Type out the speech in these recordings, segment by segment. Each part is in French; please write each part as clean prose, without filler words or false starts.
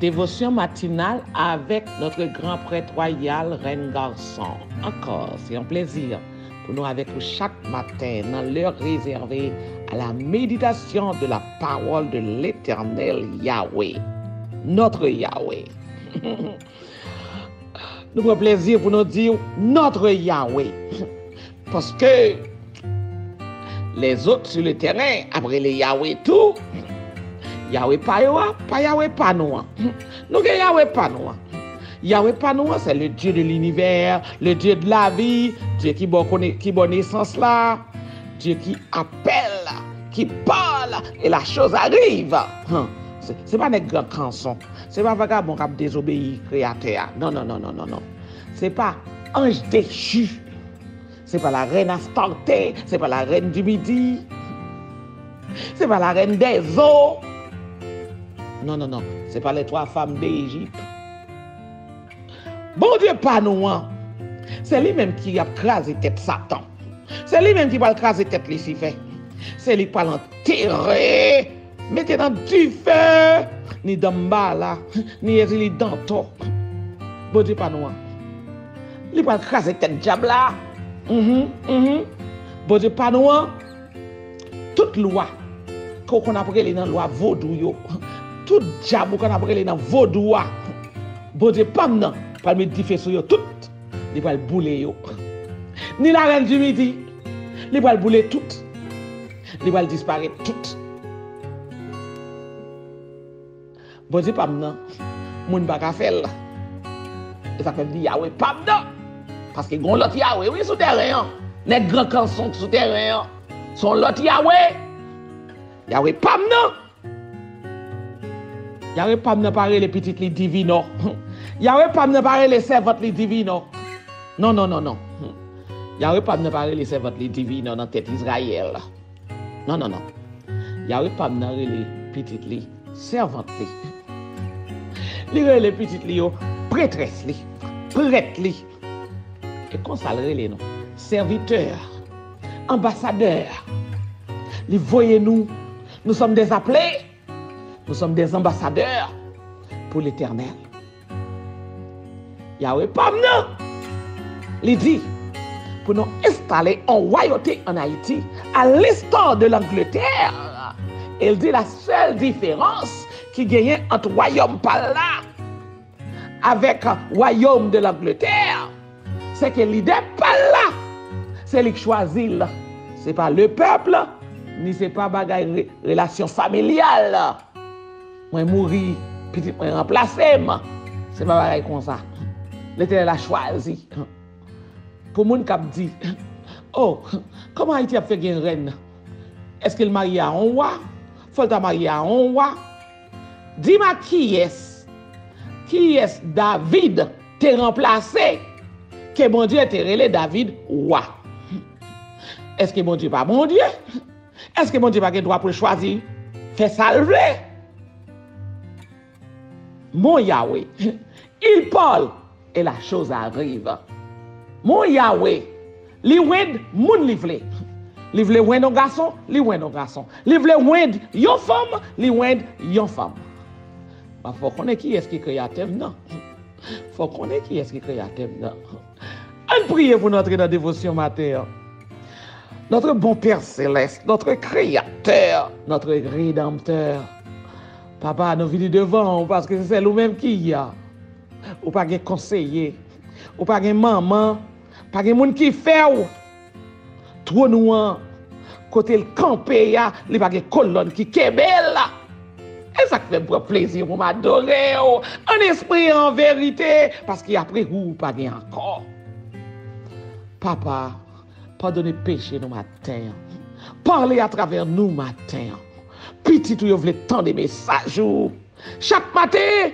Dévotion matinale avec notre grand prêtre royal, Reine Garçon. Encore, c'est un plaisir pour nous avec vous chaque matin dans l'heure réservée à la méditation de la parole de l'Éternel Yahweh, notre Yahweh. Nous avons plaisir pour nous dire notre Yahweh, parce que les autres sur le terrain, après les Yahweh tout, Yahweh pas Yahweh pas nous. Nous que Yahweh pas nous. Yahweh pas nous, c'est le Dieu de l'univers, le Dieu de la vie, Dieu qui bon naissance là, Dieu qui appelle, qui parle et la chose arrive. C'est pas des grands cançons. C'est pas vagabond qui a désobéi créateur. Non. C'est pas ange déchu. C'est pas la reine Astarté, c'est pas la reine du midi. C'est pas la reine des eaux. Non. C'est pas les 3 femmes d'Égypte. Bon Dieu, pas nous. C'est lui-même qui a crasé tête Satan. C'est lui-même qui va craser tête Lucifer. C'est lui qui va l'enterrer. Mettez dans du feu. Ni dans là, ni exilé dans toi. Bon Dieu, pas nous. Il va craser tête diable là. Bon Dieu, pas nous. Toute loi qu'on a pris dans la loi vaudou, tout diable qu'on a pris dans vaudou, bon Dieu, pas maintenant, pas mettre du feu sur yo tout, il va le bouler yo. Ni la reine du midi, il va le bouler tout, il va le disparaître tout. Bon Dieu, pas maintenant, moun pas ka faire là. Et ça fait dire Yahweh pas maintenant, parce que gon l'autre Yahweh oui sous terrain, les grands cançons sous terrain, sont l'autre Yahweh. Yahweh pas maintenant. Yahweh pas maintenant parler les petites les divino. Yahweh pas maintenant parler les servantes les divino. Non. Yahweh pas maintenant parler les servantes les divino dans tête Israël. Non. Yahweh pas maintenant les petites les servantes les petites les prêtresses les prêtres les et consacrer les noms serviteurs ambassadeurs. Les voyez nous sommes des appelés, nous sommes des ambassadeurs pour l'Éternel. Yahweh pas nous. Il dit pour nous installer en royauté en Haïti à l'instar de l'Angleterre. Il dit la seule différence qui gagne entre royaume par là avec royaume de l'Angleterre, c'est que l'idée par là, c'est lui qui choisit. C'est pas le peuple, ni c'est pas bagaille relation familiale. Moi mourir, petit moi remplacer, c'est pas bagaille comme ça. L'Éternel a choisi. Pour moun qui dit, oh, comment Haïti a fait une reine? Est-ce qu'il marie à un roi? Faut ta marier à un roi? Dis-moi qui est? Qui est David t'es remplacé? Que mon Dieu t'es relé David roi? Est-ce que mon Dieu pas mon Dieu? Est-ce que mon Dieu pas le droit pour choisir? Fait salver. Mon Yahweh, il parle et la chose arrive. Mon Yahweh, li wend moun li vle. Li vle wend un garçon, li wend un garçon. Li vle wend yon femme, li wend yon femme. Bah, faut qu'on ait qui est-ce qui créateur non. Faut qu'on ait qui est-ce qui créateur non. On prie pour notre dans dévotion matin. Notre bon Père Céleste, notre Créateur, notre Rédempteur. Papa, nous venons devant parce que c'est nous-mêmes qui y a. Ou pas de conseiller, ou pas de maman, pas de monde qui fait. Trop nous, côté le campé, il n'y a pas de colonne qui kebelle. Et ça fait plaisir pour m'adorer. En esprit, en vérité, parce qu'après vous, pas de encore. Papa, pardonnez péché nous matin. Parlez à travers nous matin. Petit ou vous voulez tant de messages. Chaque matin,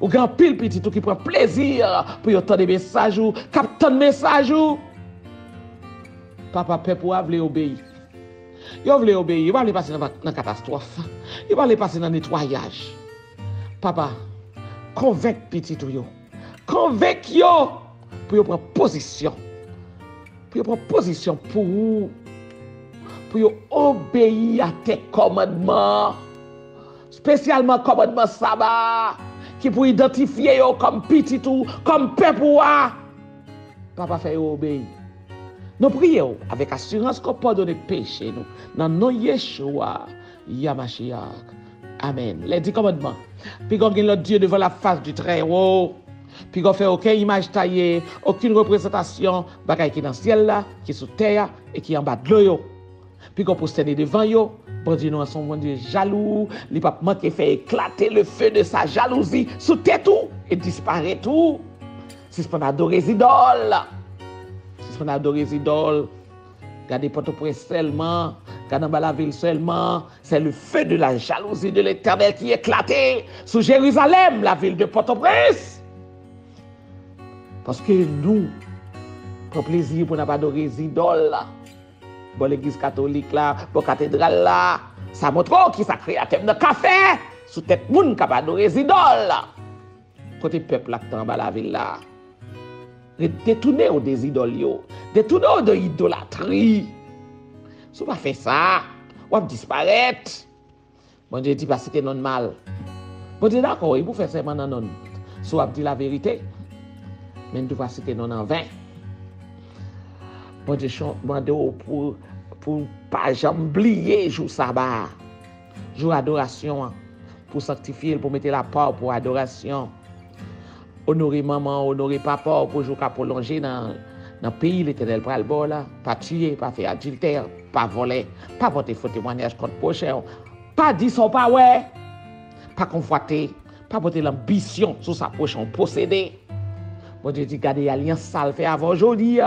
ou grand pile petit ou qui prend plaisir pour y tant de messages. Captant de messages. Papa, peuple, vous voulez obéir. Vous voulez obéir. Vous voulez passer dans la catastrophe. Vous voulez passer dans le nettoyage. Papa, convainc petit ou. Convainc yo pour prendre position. Pour prendre position pour vous. Pour obéir à tes commandements. Spécialement commandement sabbat. qui pour identifier yo comme petit ou comme peuple papa fait obéir. Nous prions avec assurance qu'on pardonne péché nous dans nom Yeshua Yamashiach. Amen. Les 10 commandements. Puis qu'on gagne notre Dieu devant la face du Très-Haut. Puis qu'on fait aucune image taillée, aucune représentation, bagaille qui est dans le ciel là, qui est sous terre et qui est en bas de l'eau. Puis qu'on posterne devant yo. Bon Dieu, nous sommes bon Dieu jaloux. Il pas manquer faire éclater le feu de sa jalousie sous tête tout et disparaître tout. Si c'est pour adorer les idoles. Si c'est pour adorer les idoles. Gardez Port-au-Prince seulement. Gardez la ville seulement. C'est le feu de la jalousie de l'Éternel qui est éclaté sous Jérusalem, la ville de Port-au-Prince. Parce que nous, pour plaisir, pour pas adorer les idoles, pour l'église catholique là, pour la cathédrale là, ça montre qui sacré à thème de café, sous tête moun qui adorer les idoles. Côté peuple là, dans la ville là, détourner des idoles, détourner de l'idolâtrie. Si vous ne faites pas ça, vous allez disparaître. Bon Dieu dit parce que non mal. Bon Dieu d'accord, il vous fait ça maintenant non. Si vous dit la vérité, mais nous devons citer non en vain. Bon Dieu demande pour pas jamais oublier jour sabbat, jour adoration, pour sanctifier, pour mettre la part pour adoration. Honorer maman, honorer papa, pour jouer qu'à prolonger dans le pays, l'Éternel pral bon là, pas tuer, pas faire adultère, pas voler, pas porter faux témoignage contre prochain, pas dire son pas ouais, pas convoiter, pas porter l'ambition sur sa prochaine posséder. Bon Dieu dit garder l'alliance sale fait avant aujourd'hui,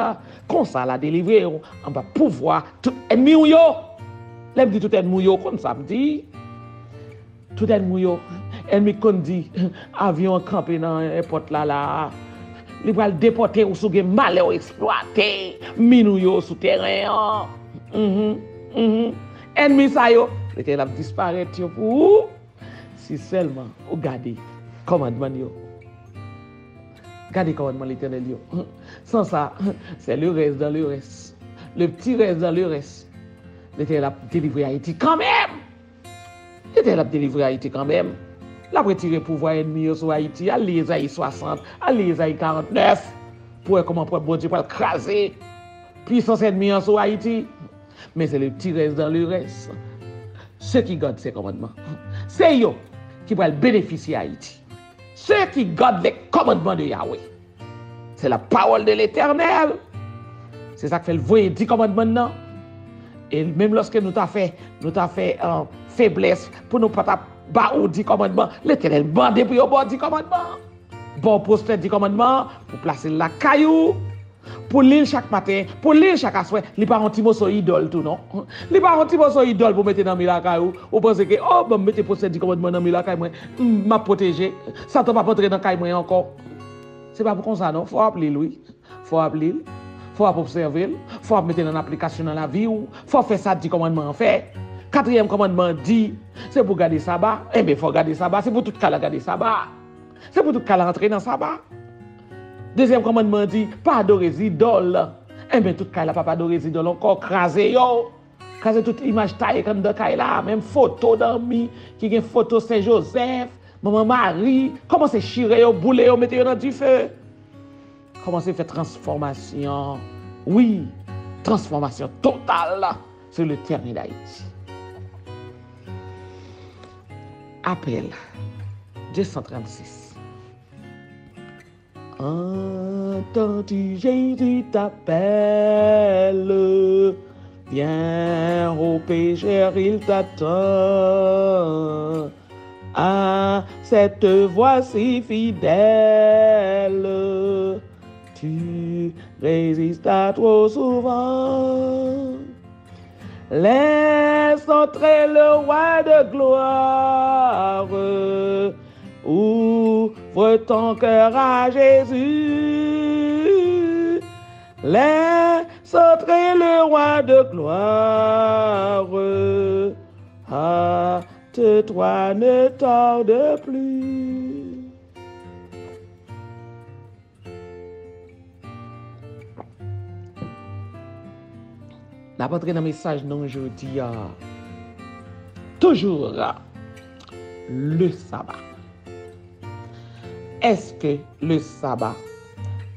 comme ça la délivrer, on va pouvoir tout ennemi ou yo. L'aime dit tout ennemi yo comme ça me dit. Tout ennemi yo, ennemi qu'on dit avion campé dans l'aéroport là. Il va le déporter ou sous mal exploité, minou yo souterrain. Ennemi ça yo, l'Éternel va disparaître pour vous. Si seulement vous gardez commandement yo. Gardez commandement l'Éternel yo. Sans ça, c'est le reste dans le reste. Le petit reste dans le reste. L'Éternel a délivré Haïti quand même. L'Éternel a délivré Haïti quand même. La retirer pouvoir ennemi sur Haïti, allez Isaïe 60, allez Isaïe 49, pour comment bon Dieu pour craser puissance ennemi sur Haïti. Mais c'est le petit reste dans le reste. Ceux qui gardent ces commandements, c'est eux qui vont bénéficier Haïti. Ceux qui gardent les commandements de Yahweh. C'est la parole de l'Éternel. C'est ça qui fait le voyer 10 commandements non. Et même lorsque nous t'avons fait faiblesse pour nous pas bah ou 10 commandements, l'Éternel bandé pour bon 10 commandements. Bon poster 10 commandements pour placer la caillou, pour lire chaque matin, pour lire chaque soir, il pas un petit mot sur idole tout non. Il pas un petit mot sur idole pour mettre dans la caillou, ou penser que oh bon mettez poster 10 commandements dans la caillou moi, m'a protéger, ça ne pas rentrer dans la caillou moi encore. C'est pas pour ça non, faut appeler lui. Faut appeler, faut observer, faut mettre dans l'application dans la vie ou faut faire ça 10 commandements en fait. 4e commandement dit, c'est pour garder sabbat. Eh bien, il faut garder sabbat. C'est pour tout cas garder sabbat. C'est pour tout cas rentrer dans sabbat. 2e commandement dit, pas adorer les idoles. Eh bien, tout cas pas adorer les idoles. Encore craser yo. Craser toute image taillée comme de cas là. Même photo d'amis, qui a une photo Saint-Joseph, maman Marie. Commencez à chirer yo, bouler yo, mettez yo dans du feu. Commencez à faire transformation. Oui, transformation totale sur le terrain d'Haïti. Appel 236. Entends-tu Jésus t'appelle, viens au pécheur, il t'attend. À cette voix si fidèle, tu résistes à trop souvent. Laisse entrer le roi de gloire, ouvre ton cœur à Jésus. Laisse entrer le roi de gloire, hâte-toi, ne tarde plus. La rentrée dans le message non aujourd'hui, toujours le sabbat. est-ce que le sabbat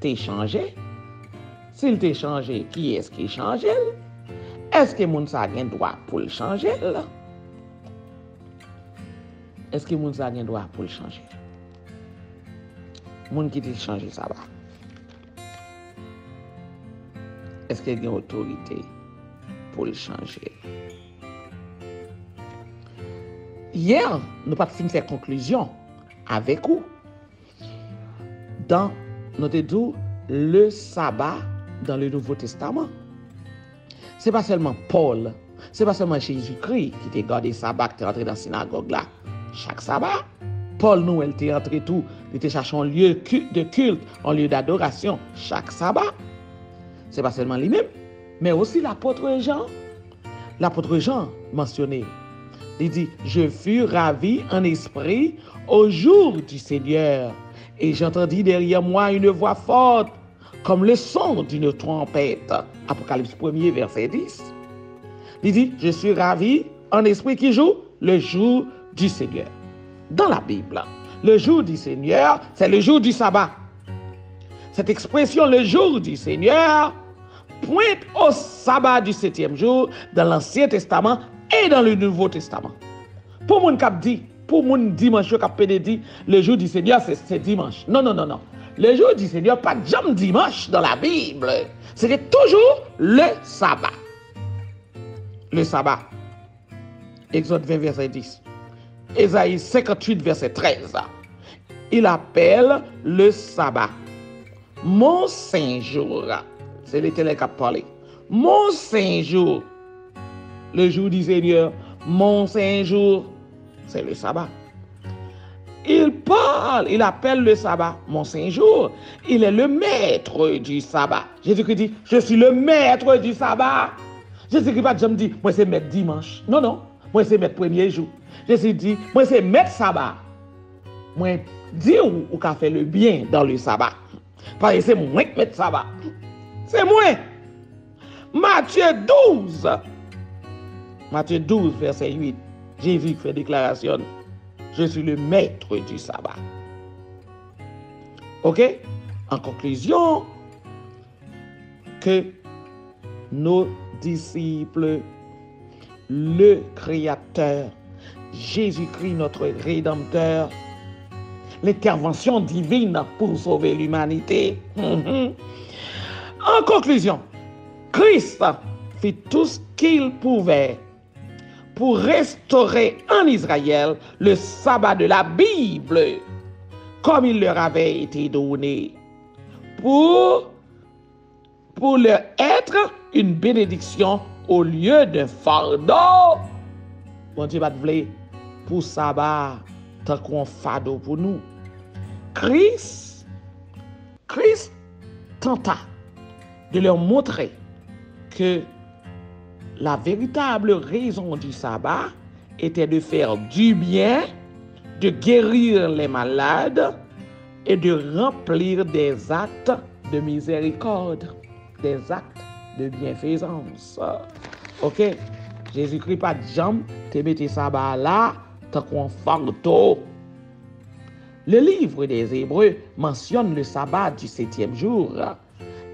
t'est changé? S'il t'est changé, qui est-ce qui changé? Est-ce que moun sa gen droit pour le changer? Est-ce que moun sa gen droit pour le changer? Moun qui t'a changé sabbat. Est-ce qu'il y a une autorité pour le changer? Hier, nous pas fini faire conclusion avec vous dans notre dit le sabbat dans le Nouveau Testament. C'est pas seulement Paul, c'est pas seulement Jésus-Christ qui t'a gardé sabbat, qui est entré dans la synagogue là chaque sabbat. Paul nous, elle était entré tout, il était cherché un lieu de culte, un lieu d'adoration chaque sabbat. C'est pas seulement lui-même, mais aussi l'apôtre Jean. L'apôtre Jean mentionné. Il dit, je fus ravi en esprit au jour du Seigneur, et j'entendis derrière moi une voix forte, comme le son d'une trompette. Apocalypse 1er, verset 10. Il dit, je suis ravi en esprit qui joue le jour du Seigneur. Dans la Bible, le jour du Seigneur, c'est le jour du sabbat. Cette expression, le jour du Seigneur, pointe au sabbat du 7e jour dans l'Ancien Testament et dans le Nouveau Testament. Pour mon cap dit, pour mon dimanche cap dit, le jour du Seigneur c'est dimanche. Non. Le jour du Seigneur pas jamais dimanche dans la Bible. C'était toujours le sabbat. Le sabbat. Exode 20 verset 10. Ésaïe 58 verset 13. Il appelle le sabbat mon saint jour. C'est l'Éternel qui a parlé. Mon saint jour. Le jour du Seigneur, mon saint jour, c'est le sabbat. Il parle, il appelle le sabbat mon saint jour. Il est le maître du sabbat. Jésus-Christ dit, je suis le maître du sabbat. Jésus-Christ pas jamais dit, moi c'est maître dimanche. Non. Moi c'est maître premier jour. Jésus dit, moi c'est maître sabbat. Moi dis ou qu'a fait le bien dans le sabbat. Parce que c'est moi qui maître sabbat. C'est moi. Matthieu 12. Matthieu 12, verset 8. Jésus fait déclaration. Je suis le maître du sabbat. Ok? En conclusion, que nos disciples, le Créateur, Jésus-Christ, notre Rédempteur, l'intervention divine pour sauver l'humanité. En conclusion, Christ fit tout ce qu'il pouvait pour restaurer en Israël le sabbat de la Bible, comme il leur avait été donné, pour leur être une bénédiction au lieu d'un fardeau. Bon Dieu va te vouloir pour sabbat, tant qu'on fardeau pour nous. Christ tenta de leur montrer que la véritable raison du sabbat était de faire du bien, de guérir les malades et de remplir des actes de miséricorde, des actes de bienfaisance. Ok? Jésus-Christ pas de jambe, te mette sabbat là, tant qu'on fardeau. Le livre des Hébreux mentionne le sabbat du 7e jour.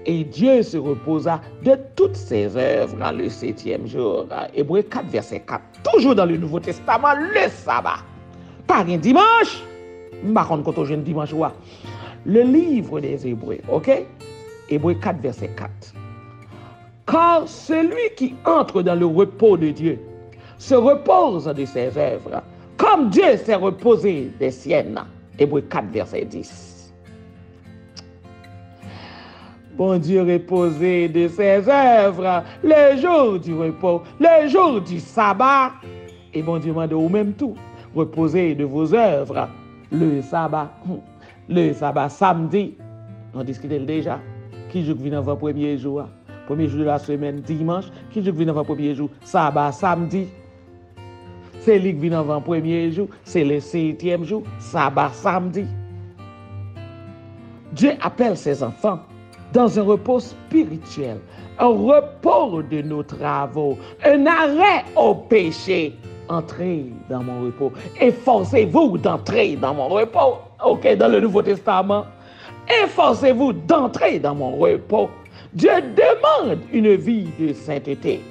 Et Dieu se reposa de toutes ses œuvres dans le 7e jour. Hébreux 4, verset 4. Toujours dans le Nouveau Testament, le sabbat. Pas un dimanche. Par contre, quand on jeune dimanche, le livre des Hébreux, ok? Hébreux 4, verset 4. Car celui qui entre dans le repos de Dieu se repose de ses œuvres, comme Dieu s'est reposé des siennes. Hébreux 4, verset 10. Bon Dieu reposé de ses œuvres, le jour du repos, le jour du sabbat. Et bon Dieu m'a ou même tout, reposez de vos œuvres, le sabbat samedi. On discutait déjà. Qui joue vient avant premier jour? Premier jour de la semaine, dimanche. Qui joue vient avant premier jour? Sabbat, samedi. C'est lui qui vient avant premier jour, c'est le 7e jour, sabbat, samedi. Dieu appelle ses enfants dans un repos spirituel, un repos de nos travaux, un arrêt au péché. Entrez dans mon repos. Efforcez-vous d'entrer dans mon repos. Ok, dans le Nouveau Testament. Efforcez-vous d'entrer dans mon repos. Dieu demande une vie de sainteté.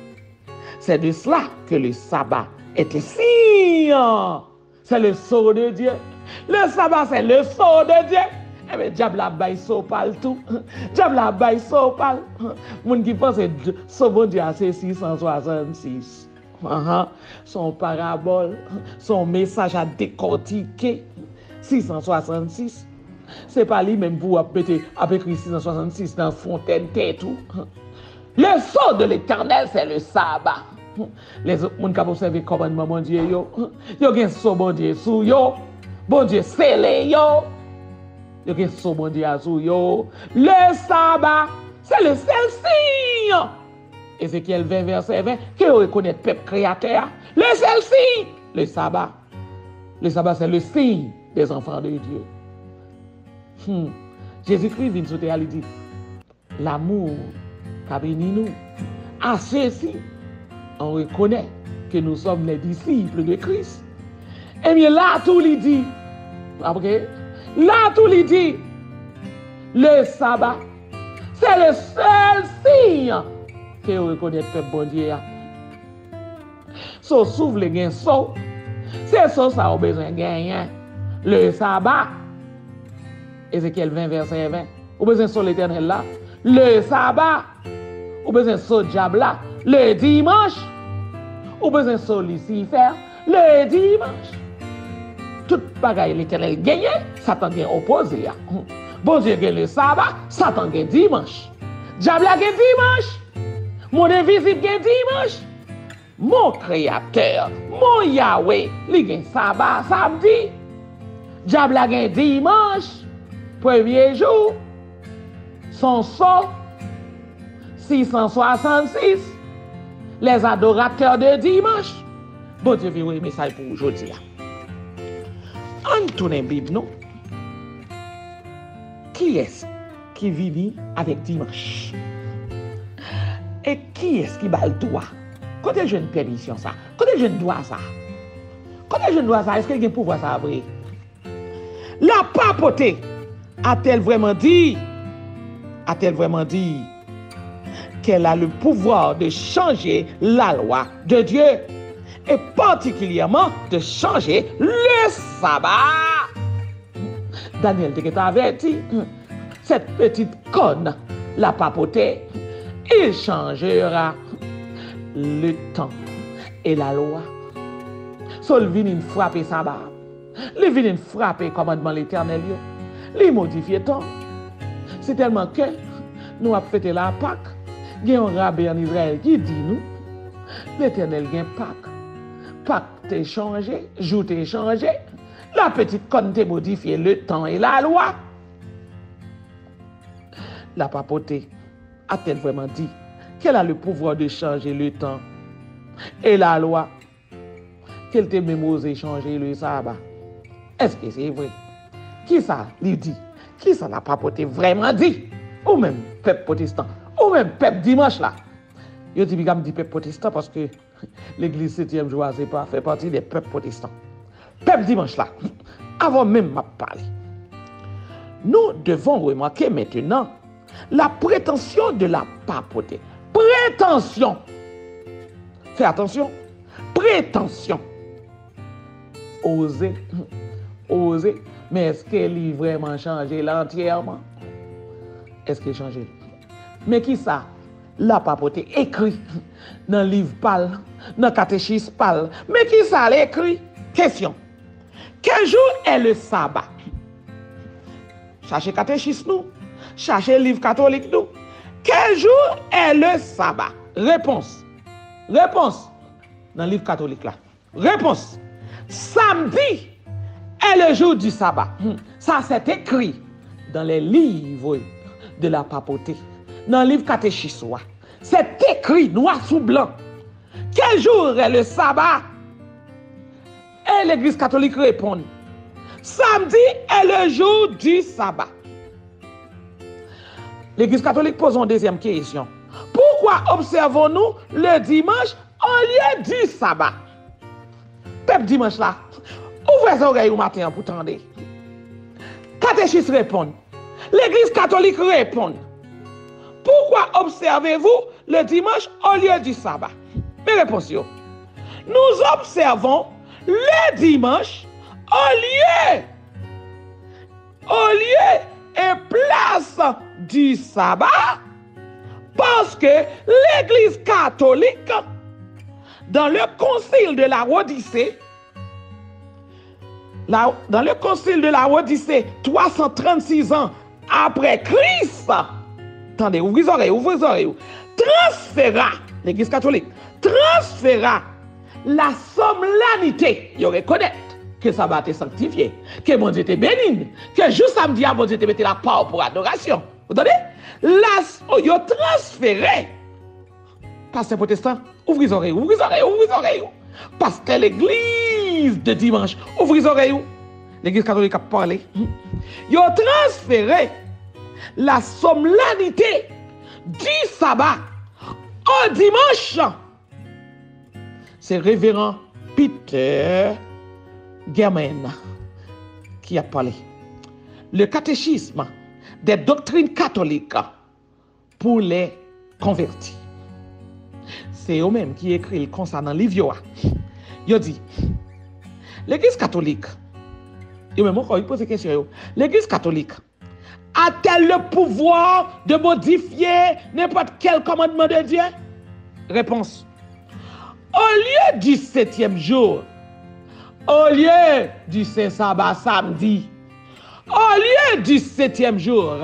C'est de cela que le sabbat est un signe. C'est le sceau de Dieu. Le sabbat, c'est le sceau de Dieu. Eh bien, diable a bail sopal tout. Diable a bail sopal. Moun qui pense que ce bon Dieu c'est 666. Son parabole, son message à décortiquer. 666. C'est pas lui même pour écrire 666 dans fontaine tête tout. Le sceau de l'Éternel, c'est le sabbat. Les autres gens qui ont observé commandement mon Dieu yo gen sceau bon Dieu sous yo. Bon Dieu scellé yo. Yo gen sceau bon Dieu sous yo. Le sabbat, c'est le seul signe. Ézéchiel 20 verset 20 que reconnaît peuple créateur. Le seul signe, le sabbat. Le sabbat, c'est le signe des enfants de Dieu. Jésus-Christ vient sur terre, il dit l'amour qu'a béni nous. À ceci, on reconnaît que nous sommes les disciples de Christ. Et bien là, tout lui dit, après, là, tout lui dit, le sabbat, c'est le seul signe que vous reconnaissez le peuple bon Dieu. So, s'ouvre les gains, c'est ça, ça a besoin de gagner. Le sabbat, Ézéchiel 20, verset 20. Ou besoin de l'Éternel là. Le sabbat. Ou besoin de diable là. Le dimanche. Ou besoin de Lucifer. Le dimanche. Tout bagaille l'Éternel gagne, Satan gagne opposé. Bon Dieu gagne le sabbat, Satan gagne dimanche. Diable gagne dimanche. Mon invisible gagne dimanche. Mon créateur, mon Yahweh, il gagne sabbat, samedi. Diable gagne dimanche. Premier jour, son sceau, 666, les adorateurs de dimanche. Bon Dieu, vous un message pour aujourd'hui. En tournant la Bible, non? Qui est-ce qui vit avec dimanche? Et qui est-ce qui bat le droit? Quand je une permission, ça? Quand je ne dois ça? Quand je ne dois ça, est-ce qu'il y a un pouvoir ça vrai? La papauté. A-t-elle vraiment dit qu'elle a le pouvoir de changer la loi de Dieu et particulièrement de changer le sabbat? Daniel te averti, cette petite conne, la papauté, il changera le temps et la loi. Sol vient frapper sabbat, il vient frapper commandement l'Éternel. Les modifier tant. C'est tellement que nous avons fêté la Pâque. Il y a un rabbin en Israël qui dit nous, l'Éternel gagne Pâque. Pâque t'est changé, jour t'est changé. La petite conne t'est modifié le temps et la loi. La papauté a-t-elle vraiment dit qu'elle a le pouvoir de changer le temps et la loi? Qu'elle t'ait même osé changer le sabbat? Est-ce que c'est vrai? Qui ça lui dit? Qui ça la papauté vraiment dit? Ou même peuple protestant, ou même peuple dimanche là. Je dis peuple protestant parce que l'église 7e jour fait partie des peuples protestants. Peuple dimanche là, avant même ma parler. Nous devons remarquer maintenant la prétention de la papauté. Prétention. Fais attention. Prétention. Oser. Oser. Mais est-ce qu'elle a vraiment changé là entièrement? Est-ce qu'elle a changé? Mais qui ça? La papauté écrit dans le livre Pâle, dans le catéchisme Pâle. Mais qui ça l'écrit? Question. Quel jour est le sabbat? Cherchez catéchisme nous. Cherchez le livre catholique nous. Quel jour est le sabbat? Réponse. Réponse. Dans le livre catholique là. Réponse. Samedi est le jour du sabbat. Ça, c'est écrit dans les livres de la papauté. Dans le livre catéchisme. C'est écrit noir sur blanc. Quel jour est le sabbat? Et l'église catholique répond. Samedi est le jour du sabbat. L'église catholique pose une deuxième question. Pourquoi observons-nous le dimanche au lieu du sabbat? Peuple dimanche là. Ouvrez les oreilles au matin pour tendre. catéchisme répond. L'église catholique répond. Pourquoi observez-vous le dimanche au lieu du sabbat? Mes réponses. Nous observons le dimanche au lieu et place du sabbat parce que l'église catholique, dans le concile de la Odyssée, 336 ans après Christ, attendez, ouvrez les oreilles, transféra, l'église catholique, transféra la solennité, il reconnaît que ça va être sanctifié, que mon Dieu était béni, que juste samedi, mon Dieu te mettait la part pour adoration. Vous entendez? Il a transféré. Pasteur protestant, ouvrez les oreilles, ouvrez les oreilles, ouvrez les oreilles. Parce que l'église de dimanche, ouvrez les oreilles. L'église catholique a parlé. Il a transféré la solennité du sabbat au dimanche. C'est révérend Peter Germain qui a parlé. Le catéchisme des doctrines catholiques pour les convertis. C'est eux-mêmes qui écrit comme ça dans le livre. Il dit, l'église catholique, et même encore, il pose une question. L'église catholique a-t-elle le pouvoir de modifier n'importe quel commandement de Dieu? Réponse. Au lieu du 7e jour, au lieu du Saint Sabbat samedi, au lieu du 7e jour,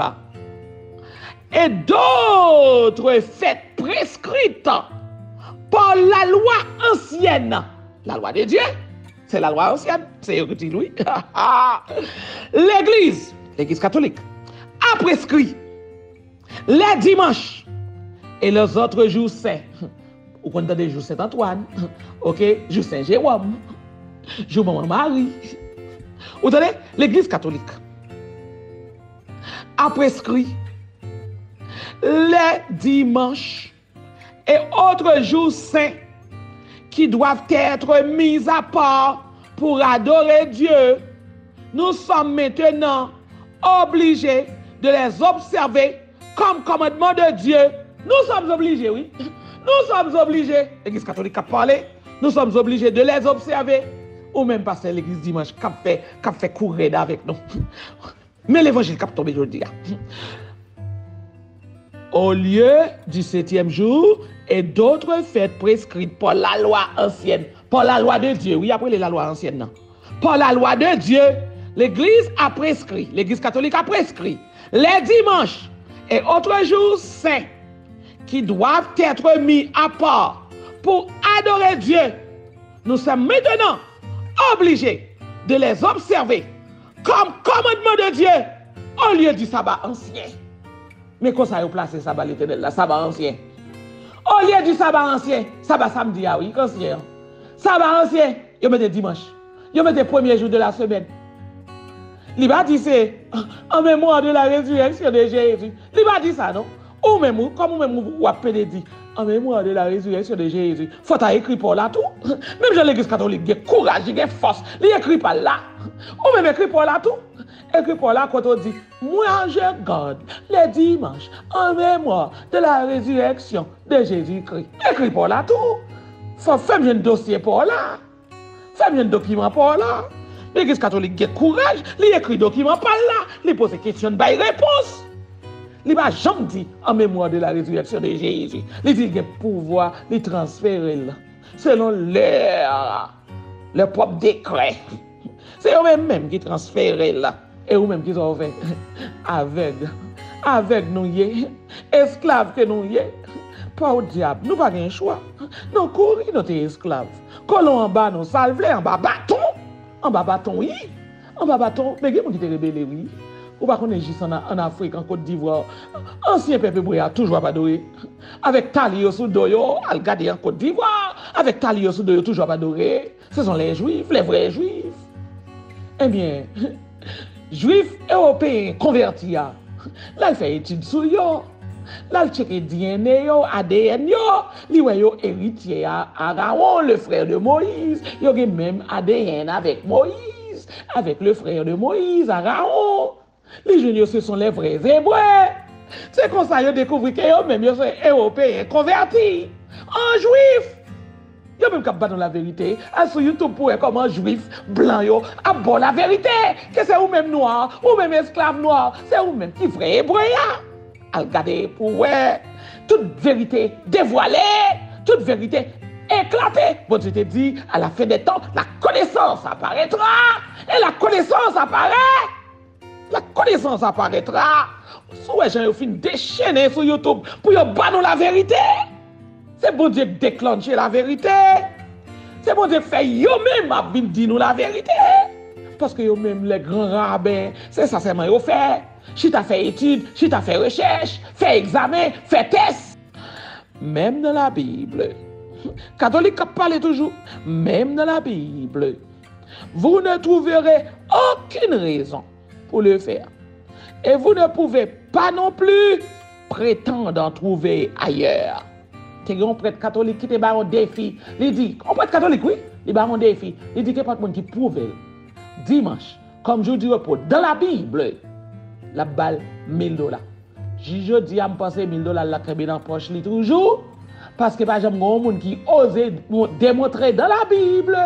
et d'autres fêtes prescrites par la loi ancienne, la loi de Dieu, c'est la loi ancienne, c'est eux qui disent oui. L'église catholique, a prescrit les dimanches et les autres jours saints. Vous connaissez jour Saint-Antoine, ok, jour Saint-Jérôme, jour Maman Marie. Vous entendez? L'église catholique a prescrit les dimanches et autres jours saints qui doivent être mis à part pour adorer Dieu. Nous sommes maintenant obligés de les observer comme commandement de Dieu. Nous sommes obligés, oui. Nous sommes obligés, l'Église catholique a parlé, nous sommes obligés de les observer. Ou même passer l'Église dimanche qui fait courir avec nous. Mais l'évangile qui a tombé aujourd'hui. Au lieu du 7e jour et d'autres fêtes prescrites par la loi ancienne, par la loi de Dieu. Oui, après la loi ancienne, non. Par la loi de Dieu, l'Église a prescrit, l'Église catholique a prescrit les dimanches et autres jours saints qui doivent être mis à part pour adorer Dieu. Nous sommes maintenant obligés de les observer comme commandement de Dieu au lieu du sabbat ancien. Mais comment ça a placé sabbat l'éternel, le sabbat ancien? Au lieu du sabbat ancien, sabbat samedi, ah oui, ancien. Sabbat ancien, il met dimanche. Il met le premier jour de la semaine. Il va dire c'est en mémoire de la résurrection de Jésus. Il va dire ça, non? Ou même, comme vous même vous appelez dit, en mémoire de la résurrection de Jésus. Faut écrire pour là tout. Même dans l'église catholique, il y a courage, il y a force. Il écrit par là. Ou même écrit pour là tout. Écrit pour là quand on dit, moi je garde les dimanches en mémoire de la résurrection de Jésus-Christ. Écrit pour là tout. Faut faire un dossier pour là. Faire un document pour là. L'église catholique a courage. Il écrit document par là. Il pose des questions, il réponse. Il va jamais dit en mémoire de la résurrection de Jésus. Il dit qu'il a pouvoir de transférer selon leur propre décret. C'est eux-mêmes qui transfèrent là. Et eux-mêmes qui sont fait avec nous, esclaves que nous, pas au diable. Nous n'avons pas un choix. Nous courons, nous sommes esclaves. Colons en bas, nous salvons, en bas bâton. En bas bâton, oui. En bas bâton, mais il y a des gens qui sont rebellés, oui. Ou pas qu'on est juste en Afrique, en Côte d'Ivoire. Ancien peuple brouillard, toujours pas adoré. Avec Talio sous doyo, al garder en Côte d'Ivoire. Avec Talio sous doyo, toujours pas adoré. Ce sont les Juifs, les vrais Juifs. Eh bien, Juifs européens convertis, là, il fait étude sur eux. Là, il check DNA, ADN, il voit héritier à Aaron, le frère de Moïse. Il y a même ADN avec Moïse, avec le frère de Moïse, Aaron. Les jeunes, ce sont les vrais Hébreux. C'est comme ça qu'ils découvrent que eux-mêmes, ils sont Européens convertis en Juifs. Ils même pas dans la vérité. Sur YouTube, pour comment Juifs, blancs, à bon la vérité. Que c'est vous-même noirs, ou même esclaves noirs. C'est vous-même qui vrais Hébreux. Regardez pour toute vérité dévoilée, toute vérité éclatée. Bon, je te dis, à la fin des temps, la connaissance apparaîtra. Et la connaissance apparaît. La connaissance apparaîtra. Si j'ai fin déchaîner sur YouTube pour y battre la vérité. C'est bon Dieu déclencher la vérité. C'est bon Dieu fait yo-même à dire nous la vérité. Parce que yo-même les grands rabbins, c'est ça seulement yo fait. Si tu as fait étude, si tu as fait recherche, fait examen, fait test. Même dans la Bible, catholique parle toujours, même dans la Bible, vous ne trouverez aucune raison pour le faire. Et vous ne pouvez pas non plus prétendre en trouver ailleurs. C'est un prêtre catholique qui te bat un défi. Il dit, un prêtre catholique, oui, il bat un défi. Il dit qu'il n'y a pas de monde qui prouve. Dimanche, comme jour du repos, dans la Bible, la balle, $1000. Je dis à me penser $1000 la crème dans la poche, toujours. Parce que par exemple, il y a un monde qui ose démontrer dans la Bible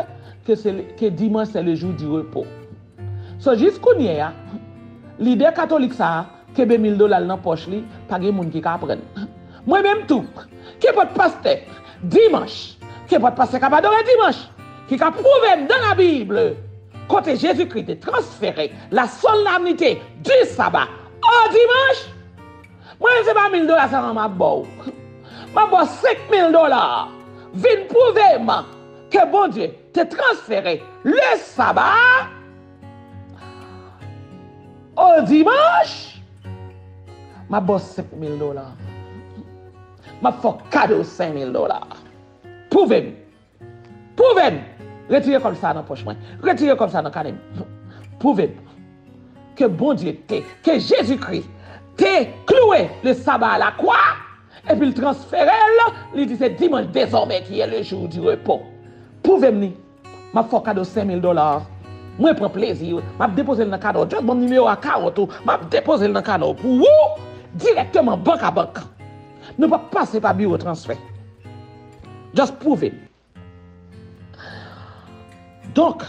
que dimanche, c'est le jour du repos. So, jusqu'au hier, l'idée catholique, ça, que $1000 dans la poche, pas de monde qui apprend. Moi-même tout, qui peut passer dimanche, qui peut passer capable de dimanche, qui a prouvé dans la Bible, quand Jésus-Christ est transféré la solennité du sabbat au dimanche, moi, je ne sais pas $1000, ça m'a beau. Ma beau $5000. Viens prouver que bon Dieu t'a transféré le sabbat au dimanche. Ma beau $5000. Ma faut cadeau $5000. Prouvez-moi. Prouvez-moi. Retirez comme ça dans la poche. Retirez comme ça dans le canem. Prouvez-moi que bon Dieu t'est, que Jésus-Christ t'est cloué le sabbat à la croix et puis le transféré, il dit c'est dimanche désormais qui est le jour du repos. Prouvez-moi. Ma faut cadeau $5000. Moi, je prends plaisir. Je dépose dans le cadeau. Juste mon numéro à 40. Je dépose dans le cadeau pour vous directement banque à banque. Ne pas passer par bureau transfert. Just prove it. Donc,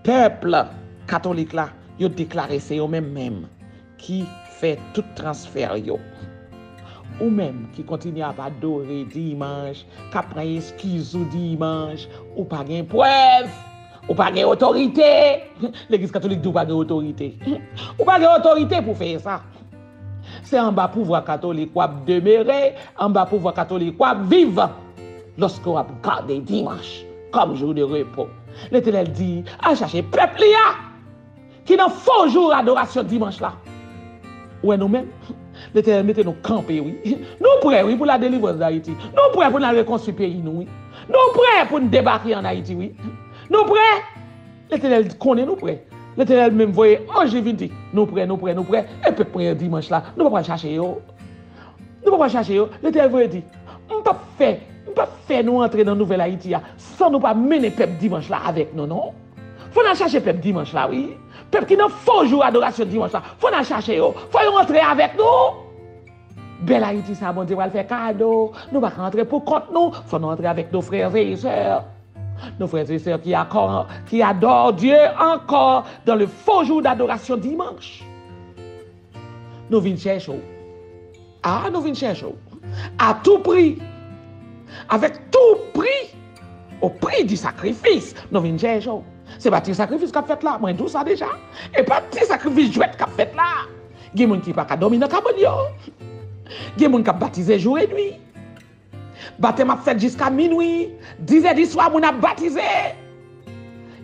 peuple catholique là, ils ont déclaré c'est eux-mêmes qui fait tout transfert yo. Ou même qui continue à adorer dimanche, qui prend excuse dimanche, ou pas de preuve, ou pas de autorité. L'église catholique n'a pas d'autorité. Ou pas d'autorité pour faire ça. C'est en bas pouvoir catholique qui demeurer, en bas pouvoir catholique qui vivre lorsqu'on va garder dimanche comme jour de repos. L'Éternel dit à chercher peuple qui n'a faux jour d'adoration dimanche là. Ouais nous-mêmes, l'Éternel mettez nous camper oui. Nous prêts oui pour la délivrance d'Haïti. Nous prêts pour la reconstruire pays nous oui. Nous prêts pour nous débarquer en Haïti oui. Nous prêts. L'Éternel connaît nous prêts. L'Éternel même voyait, oh j'ai venu, nous prêts, et puis prêt dimanche là, nous ne pouvons pas chercher yo. Nous ne pouvons pas chercher yo. L'Éternel voyait dit, on ne peut pas faire nous entrer dans la nouvelle Haïti sans nous pas mener peuple dimanche là avec nous, non? Faut nous chercher peuple dimanche là, oui. Peuple qui n'a faux jour d'adoration dimanche là, faut nous chercher yo. Faut nous entrer avec nous. Belle Haïti, ça, bon Dieu va le faire cadeau. Nous ne pouvons pas rentrer pour compte nous, faut nous entrer avec nos frères et sœurs. Nos frères et sœurs qui adorent Dieu encore dans le faux jour d'adoration dimanche. Nous venons chercher. Ah, nous venons chercher. À tout prix. Avec tout prix. Au prix du sacrifice. Nous venons chercher. C'est pas petit sacrifice qu'a fait là. Moi, tout ça déjà. Et pas petit sacrifice jouet qu'a fait là. Il y a des gens qui ne peuvent pas dormir dans le cabane. Il y a des gens qui ont baptisé jour et nuit. Baptême a fait jusqu'à minuit. 10h du soir, on a baptisé.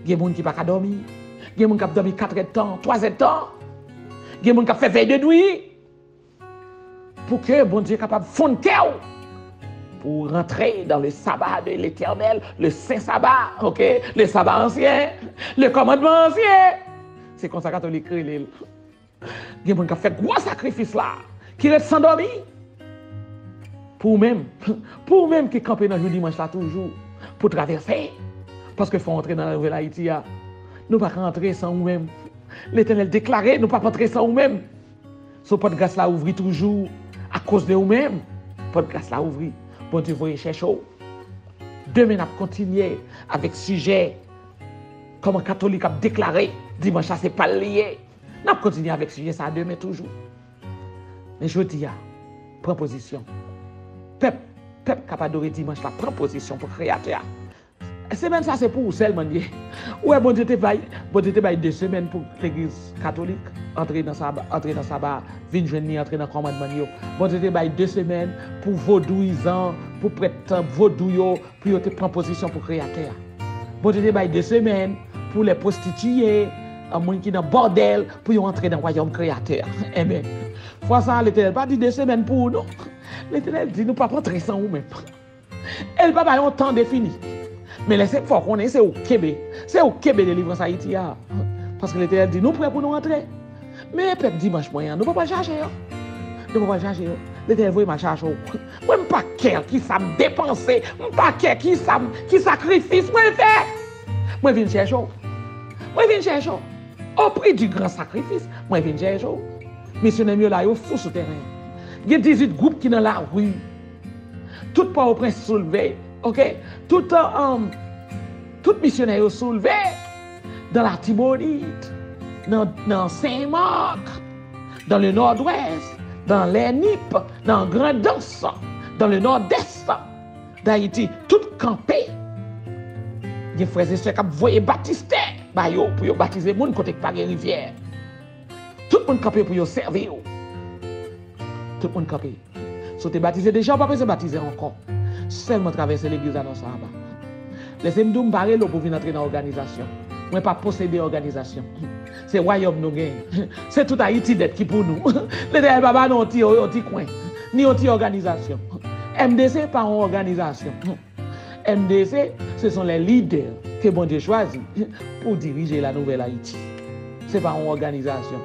Il y a des gens qui ne peuvent pas dormir. Il y a des gens qui ont dormi 4 heures de temps, 3 heures de temps. Il y a des gens qui ont fait veille de nuit. Pour que bon Dieu soit capable de fondre cœur. Pour rentrer dans le sabbat de l'Éternel, le saint sabbat, ok? Le sabbat ancien, le commandement ancien. C'est comme ça que les catholiques crient. Il y a des gens qui ont fait gros sacrifice là, qui restent sans dormir. Pour même qui camper dans le dimanche là toujours, pour traverser. Parce qu'il faut entrer dans la nouvelle Haïti. Nous ne pouvons pas rentrer sans nous-mêmes. L'Éternel déclarait, nous pas rentrer sans nous-mêmes. Ce pot de grâce là ouvrit toujours à cause de nous-mêmes. Pot de grâce là ouvrit. Bon Dieu, vous chercher. Demain, on continuer avec sujet. Comment catholique a déclaré. Dimanche, ça c'est pas lié. On continue avec sujet ça demain toujours. Mais je dis, prends position. Peuple capable d'adorer dimanche, la prend position pour créateur. Semaine ça c'est pour vous seulement. Ouais, bon Dieu te baille 2 semaines pour l'église catholique entrer dans sabbat, venir joindre entrer dans commandement yo. Bon Dieu te baille 2 semaines pour vaudouisants, pour prêtre vaudou yo, pour te prendre position pour créateur. Bon Dieu te baille 2 semaines pour les prostituées, un monde qui dans bordel pour entrer dans le royaume créateur. Amen. Fois ça l'Éternel pas dit 2 semaines pour nous. L'Éternel dit nous pas rentrer sans nous même. Elle pas un temps défini. Mais laissez faut qu'on est c'est au Québec. C'est au Québec de délivrance Haïti. Parce que l'Éternel dit nous prêts pour nous rentrer. Mais peuple dimanche moyen, nous ne pouvons pas chercher. Nous ne pouvons pas chercher. L'Éternel veut ma chercher. Moi, je ne pas care qui ça me dépenser. Je ne pas care qui sacrifice. Moi, je fais. Moi, je viens chercher. Moi, je viens chercher. Au prix du grand sacrifice, moi, je viens chercher. Missionnaires là, ils sont fous sur le terrain. Il y a 18 groupes qui sont dans la rue. Tout pas au prince soulevé. OK? Tout missionnaire soulevé dans la Tibonite, dans Saint-Marc, dans le nord-ouest, dans les Nip, dans Grand-Danse, dans le nord-est d'Haïti, tout campé. Il y a des frères et sœurs qui voyaient baptiser pour baptiser les gens côté par les rivières. Tout le monde campé pour servir. Tout le monde campé. Si tu es baptisé déjà, on ne peut pas se baptiser encore. Seulement traverser l'église dans ça. Laissez-moi me parler pour venir entrer dans l'organisation. Moi, pas posséder l'organisation. C'est le royaume nous gagne. C'est tout Haïti d'être qui pour nous. Les papa non petit coin, ni une organisation. MDC pas une organisation. MDC, ce sont les leaders que bon Dieu choisit pour diriger la nouvelle Haïti. Ce n'est pas une organisation.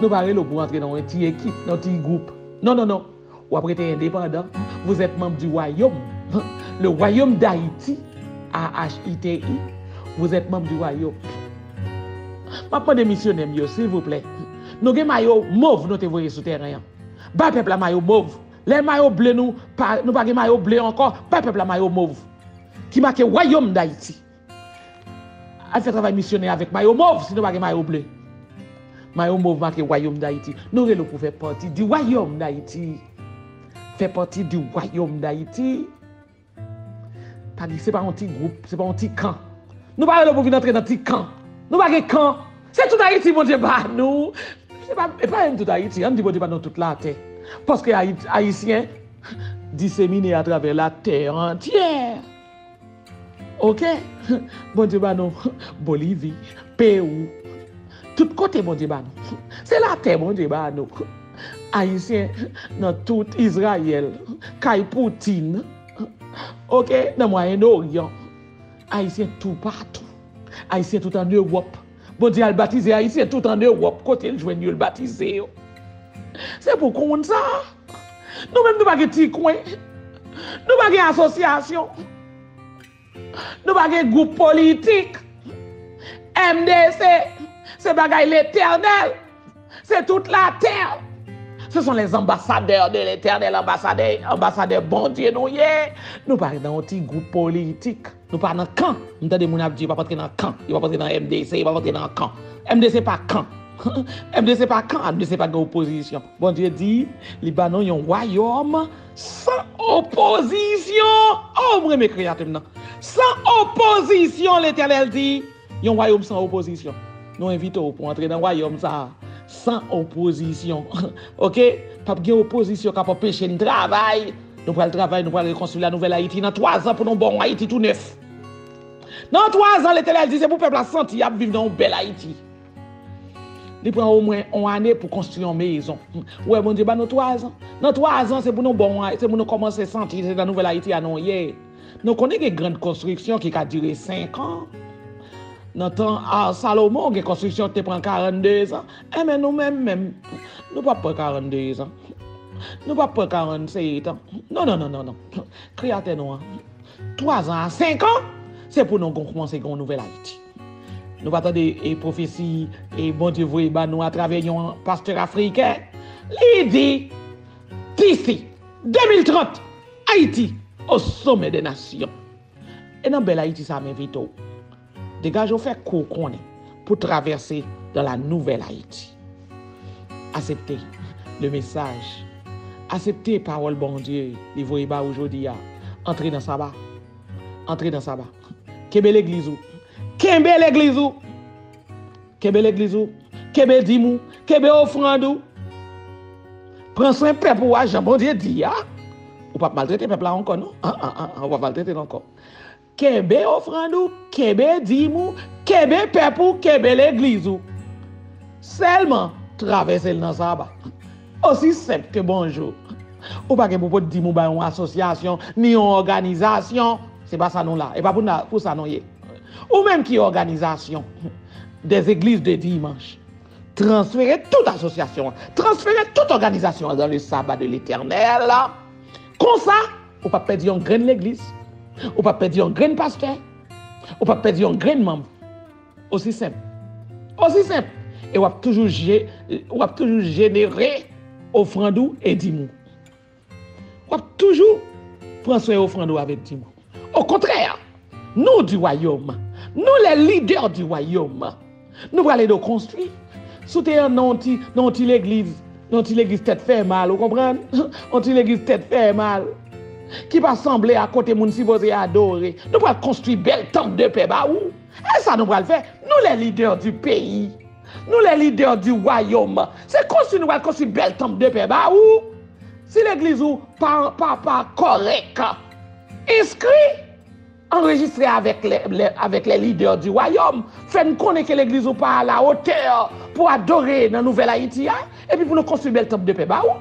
Nous parlons pour entrer dans une petite équipe, dans un petit groupe. Non, non, non. Ou après être indépendant, vous êtes membre du royaume. Le royaume d'Haïti, AHITI, vous êtes membre du royaume. Je vais missionnaires, s'il vous plaît. Nous avons des maillots mauves, nous te voyons sur le terrain. Pas peuple à maillot mauve. Les maillots bleus, nous pas de maillot bleu encore. Pas peuple à maillot mauve. Qui marque le royaume d'Haïti. Elle fait travail missionnaire avec maillot mauve, sinon pas de maillot bleu. Maillot mauve marque le royaume d'Haïti. Nous devons faire partie du royaume d'Haïti. Fait partie du royaume d'Haïti. Ce n'est pas un petit groupe, ce n'est pas un petit camp. Nous ne pouvons pas entrer dans un petit camp. Nous ne pouvons pas camp. C'est tout Haïti, mon Dieu, bah nous. Ce n'est pas tout Haïti, on dit bon Dieu, dans toute la terre. Parce que les Haïtiens disséminés à travers la terre entière. Ok? Bon Dieu, bah nous. Bolivie, Pérou, tout côté, bon Dieu, bah nous. C'est la terre, bon Dieu, bah nous. Haïtiens dans tout Israël, Kai Poutine, ok, dans le Moyen-Orient, Haïtiens tout partout, Haïtiens tout en Europe. Bon Dieu, il baptisé Haïtiens tout en Europe, côté le joigneux le baptisé. C'est pour qu'on ça. Nous-mêmes, nous n'avons pas de petits coins, nous n'avons pas d'association, nous n'avons pas de groupe politique. MDC, c'est bagaille l'éternel, c'est toute la terre. Ce sont les ambassadeurs de l'éternel, ambassadeurs bon Dieu, nous parlons dans un petit groupe politique. Nous parlons dans un camp. Nous avons dit qu'il ne va pas rentrer dans un camp. Il va pas rentrer dans MDC, il va rentrer dans un camp. MDC pas camp. MDC pas camp, MDC pas opposition. Bon Dieu dit, Libanon est un royaume sans opposition. Oh, moi, mes créateurs maintenant. Sans opposition, l'éternel dit, il y a un royaume sans opposition. Nous invitons pour entrer dans le royaume ça. Sans opposition. Ok? Pas de opposition qui peut empêcher le travail. Nous prenons le travail, nous prenons reconstruire la nouvelle Haïti. Dans 3 ans, pour nous bon Haïti tout neuf. Dans 3 ans, l'Éternel dit c'est pour le peuple à sentir vivre dans une belle Haïti. Il prend au moins 1 année pour construire une maison. Ouais, bon Dieu, dans 3 ans. Dans 3 ans, c'est pour nous bon Haïti. C'est pour nous commencer à sentir la nouvelle Haïti à nous. Nous connaissons des grandes constructions qui ont duré 5 ans. Dans le temps, à Salomon, les constructions qui prennent 42 ans. Mais nous-mêmes, nous ne pouvons pas 42 ans. Nous ne pouvons pas 47 ans. Non, non, non, non, non. Créateur nous. 3 ans à 5 ans, c'est pour nous commencer une nouvelle Haïti. Nous pas des prophéties et bon Dieu voyez nous à travers un pasteur africain. Il dit d'ici 2030 Haïti au sommet des nations. Et dans belle Haïti ça m'invite. Dégage au fait qu'on connaît pour traverser dans la nouvelle Haïti. Acceptez le message. Acceptez parole bon Dieu. Les voyez pas aujourd'hui. Entrez dans sabbat. Entrez dans sabbat. Kebe l'église ou. Kebe l'église ou. Kebe l'église ou. Kebe dimou. Kebe offrande ou. Prends soin peuple ou Jean bon Dieu dit ya. Ou pas maltraiter peuple là encore non? On va maltraiter encore. Kebe offrande ou. Kebe dimou. Kebe peuple ou. Kebe l'église ou. Seulement traverser dans sabbat. Aussi simple que bonjour. Ou pas que pour dire une association ni une organisation, c'est pas ça non là. Et pas pour ça non. Ou même qui organisation des églises de dimanche. Transférer toute association, transférer toute organisation dans le sabbat de l'Éternel. Comme ça, ou pas perdre un grain de l'église, ou pas perdre un grain de pasteur, ou pas perdre un grain de membre. Aussi simple. Aussi simple. Et on va toujours générer offrande et dimou. On va toujours prendre soin offrande avec dimou. Au contraire, nous du royaume, nous les leaders du royaume, nous allons aller nous construire. Soutenir non l'église tête fait mal, vous comprenez? Non l'église tête fait mal. Qui va sembler à côté moun supposé adorer. Nous allons construire belle temple de paix bah où? Et ça nous allons faire. Nous les leaders du pays. Nous les leaders du royaume, c'est construire nous construire belle temple de paix bah où si l'église ou pas correct inscrit enregistré avec les leaders du royaume, fait nous connaître que l'église ou pas à la hauteur pour adorer dans nouvelle Haïti et puis pour nous construire belle temple de paix bah où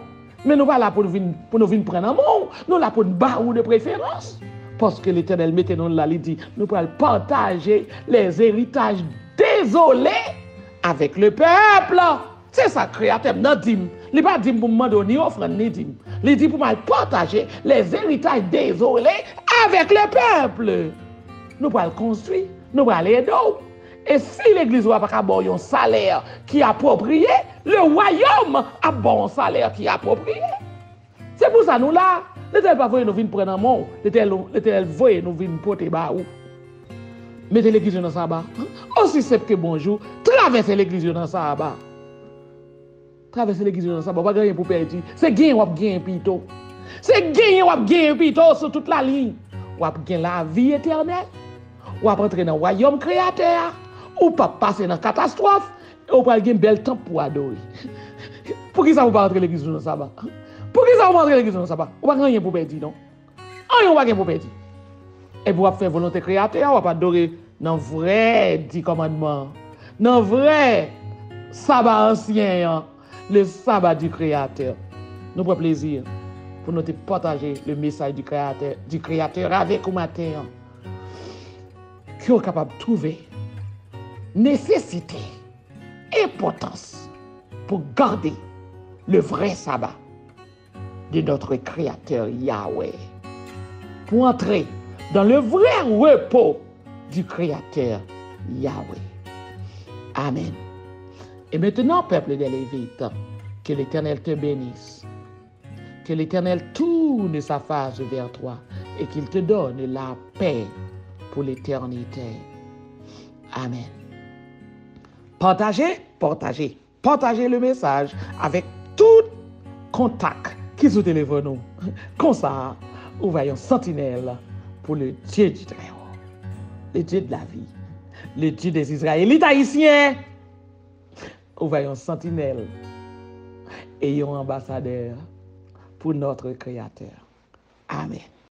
mais nous pas là pour nous venir prendre un mot, nous là pour nous baou de préférence parce que l'Éternel mettait nous là il dit nous pour partager les héritages désolés avec le peuple. C'est ça, créateur. Non, dim. Il n'est pas dit pour me donner offrande, ni dim. Il dit pour me partager les héritages désolés avec le peuple. Nous allons construire, nous allons aider. Et si l'église n'a pas un salaire qui est approprié, le royaume a bon salaire qui est approprié. C'est pour ça nous là, l'Éternel pas voulu nous venir prendre un mot, l'Éternel voulu nous venir porter baou. Mettez l'église dans ça bas. Aussi simple que bonjour, traversez l'église dans ça bas. Traversez l'église dans ça bas, pas gagner pour perdre. C'est gagner ou gagner plutôt. C'est gagner ou gagner plutôt sur toute la ligne. Ou gagner la vie éternelle. Ou entrer dans le royaume créateur. Ou pas passer dans la catastrophe. Ou pas gagner un bel temps pour adorer. Pour qui ça vous pas entrer l'église dans ça bas? Pour qui ça vous entrer l'église dans ça bas? Ou pas gagner pour perdre non? Rien pas gagner pour perdre. Et pour faire volonté créateur, on va pas adorer dans vrai 10 commandements, dans vrai sabbat ancien, le sabbat du créateur. Nous prenons plaisir pour nous partager le message du créateur avec vous matin. Qui est capable de trouver nécessité, importance pour garder le vrai sabbat de notre créateur Yahweh. Pour entrer dans le vrai repos du Créateur Yahweh. Amen. Et maintenant, peuple des Lévites, que l'Éternel te bénisse, que l'Éternel tourne sa face vers toi et qu'il te donne la paix pour l'éternité. Amen. Partagez le message avec tout contact qui est au téléphone. Comme ça, nous voyons sentinelle pour le Dieu du Très-Haut, le Dieu de la vie, le Dieu des Israélites haïtiens. Nous voyons sentinelle et un ambassadeur pour notre Créateur. Amen.